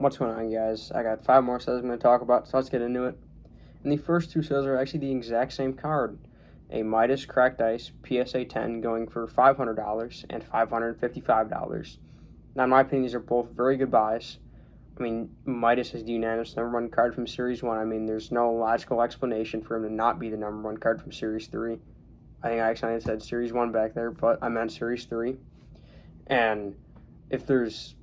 What's going on, guys? I got 5 more sales I'm going to talk about, so let's get into it. And the first 2 sales are actually the exact same card. A Midas Cracked Ice PSA 10 going for $500 and $555. Now, in my opinion, these are both very good buys. I mean, Midas is the unanimous #1 card from Series 1. I mean, there's no logical explanation for him to not be the #1 card from Series 3. I think I accidentally said Series 1 back there, but I meant Series 3. And if there's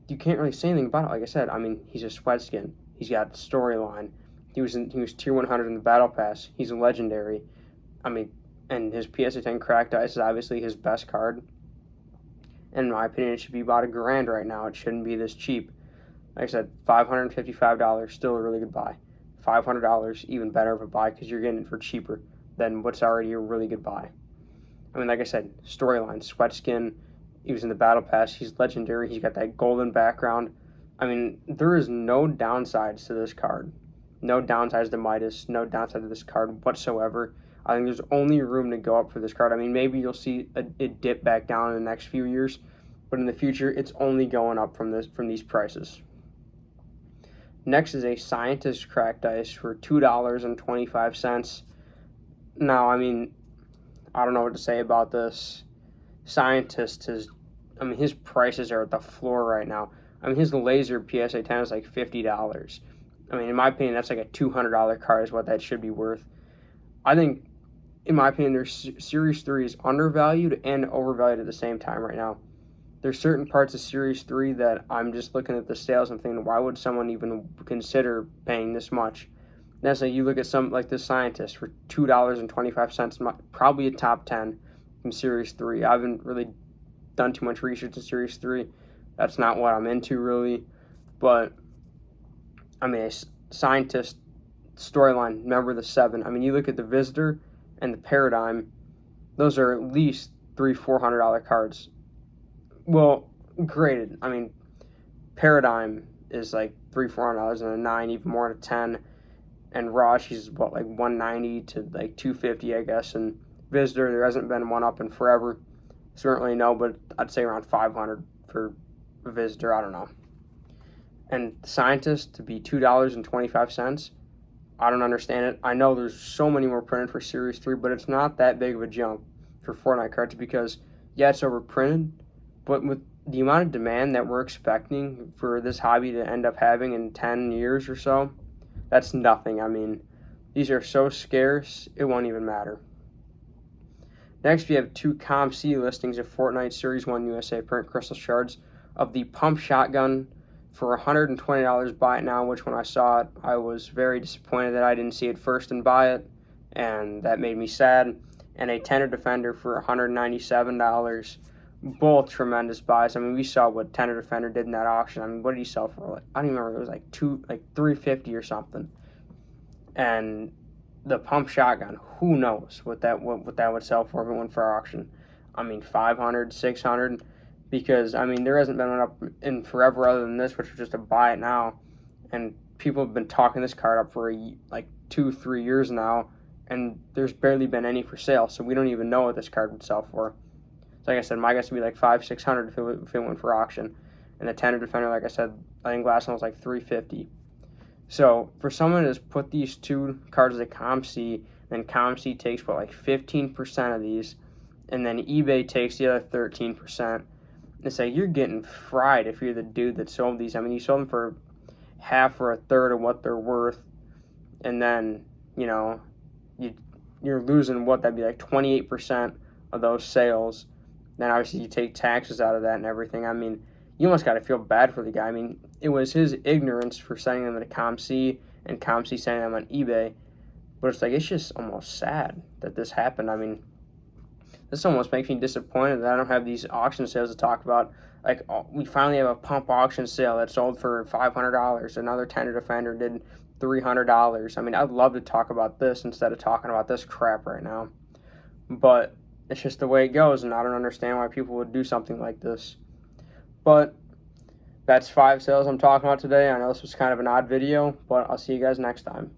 you can't really say anything about it. Like I said, I mean, he's a sweat skin. He's got storyline. He was tier 100 in the battle pass. He's a legendary. I mean, and his PSA 10 Cracked Ice is obviously his best card. And in my opinion, it should be about $1,000 right now. It shouldn't be this cheap. Like I said, $555, still a really good buy. $500, even better of a buy because you're getting it for cheaper than what's already a really good buy. I mean, like I said, storyline, sweat skin. He was in the battle pass. He's legendary. He's got that golden background. I mean, there is no downsides to this card. No downsides to Midas. No downside to this card whatsoever. I think there's only room to go up for this card. I mean, maybe you'll see it dip back down in the next few years, but in the future, it's only going up from these prices. Next is a Scientist Cracked Ice for $2.25. Now, I mean, I don't know what to say about this. Scientist his prices are at the floor right now. I mean, his laser PSA 10 is like $50. I mean, in my opinion, that's like a $200 card is what that should be worth. I think, in my opinion, their Series 3 is undervalued and overvalued at the same time right now. There's certain parts of Series 3 that I'm just looking at the sales and thinking, why would someone even consider paying this much? And that's like you look at some like this Scientist for $2.25, probably a top 10 from Series 3. I haven't really done too much research in Series 3. That's not what I'm into, really. But, I mean, a Scientist storyline, remember the 7. I mean, you look at the Visitor and the Paradigm, those are at least $300-$400 cards. Well, graded. I mean, Paradigm is like $300-$400 and a 9, even more at a 10. And Raw, she's what, like $190 to like $250, I guess. And Visitor, there hasn't been one up in forever. Certainly no, but I'd say around $500 for a Visitor. I don't know. And Scientist to be $2.25, I don't understand it. I know there's so many more printed for Series 3, but it's not that big of a jump for Fortnite cards because, yeah, it's overprinted, but with the amount of demand that we're expecting for this hobby to end up having in 10 years or so, that's nothing. I mean, these are so scarce, it won't even matter. Next, we have 2 ComC listings of Fortnite Series 1 USA print crystal shards of the Pump Shotgun for $120. Buy it now, which when I saw it, I was very disappointed that I didn't see it first and buy it, and that made me sad. And a Tender Defender for $197. Both tremendous buys. I mean, we saw what Tender Defender did in that auction. I mean, what did he sell for? Like, I don't even remember. It was like $350 or something. And the Pump Shotgun, who knows what that would sell for if it went for auction. I mean, $500, $600, because I mean there hasn't been one up in forever other than this, which was just a buy it now, and people have been talking this card up for like 2-3 years now, and there's barely been any for sale, so we don't even know what this card would sell for. So like I said, my guess would be like $500-$600 if it went for auction, and the Tender Defender, like I said, I think last one was like $350. So for someone to just put these 2 cards as a ComC, then ComC takes what, like 15% of these, and then eBay takes the other 13%. It's like you're getting fried if you're the dude that sold these. I mean, you sold them for half or a third of what they're worth, and then you're losing what, that'd be like 28% of those sales. Then obviously you take taxes out of that and everything. I mean, you almost got to feel bad for the guy. I mean, it was his ignorance for sending them to ComC and ComC sending them on eBay. But it's like, it's just almost sad that this happened. I mean, this almost makes me disappointed that I don't have these auction sales to talk about. Like, we finally have a Pump auction sale that sold for $500. Another Tender Defender did $300. I mean, I'd love to talk about this instead of talking about this crap right now. But it's just the way it goes, and I don't understand why people would do something like this. But that's 5 sales I'm talking about today. I know this was kind of an odd video, but I'll see you guys next time.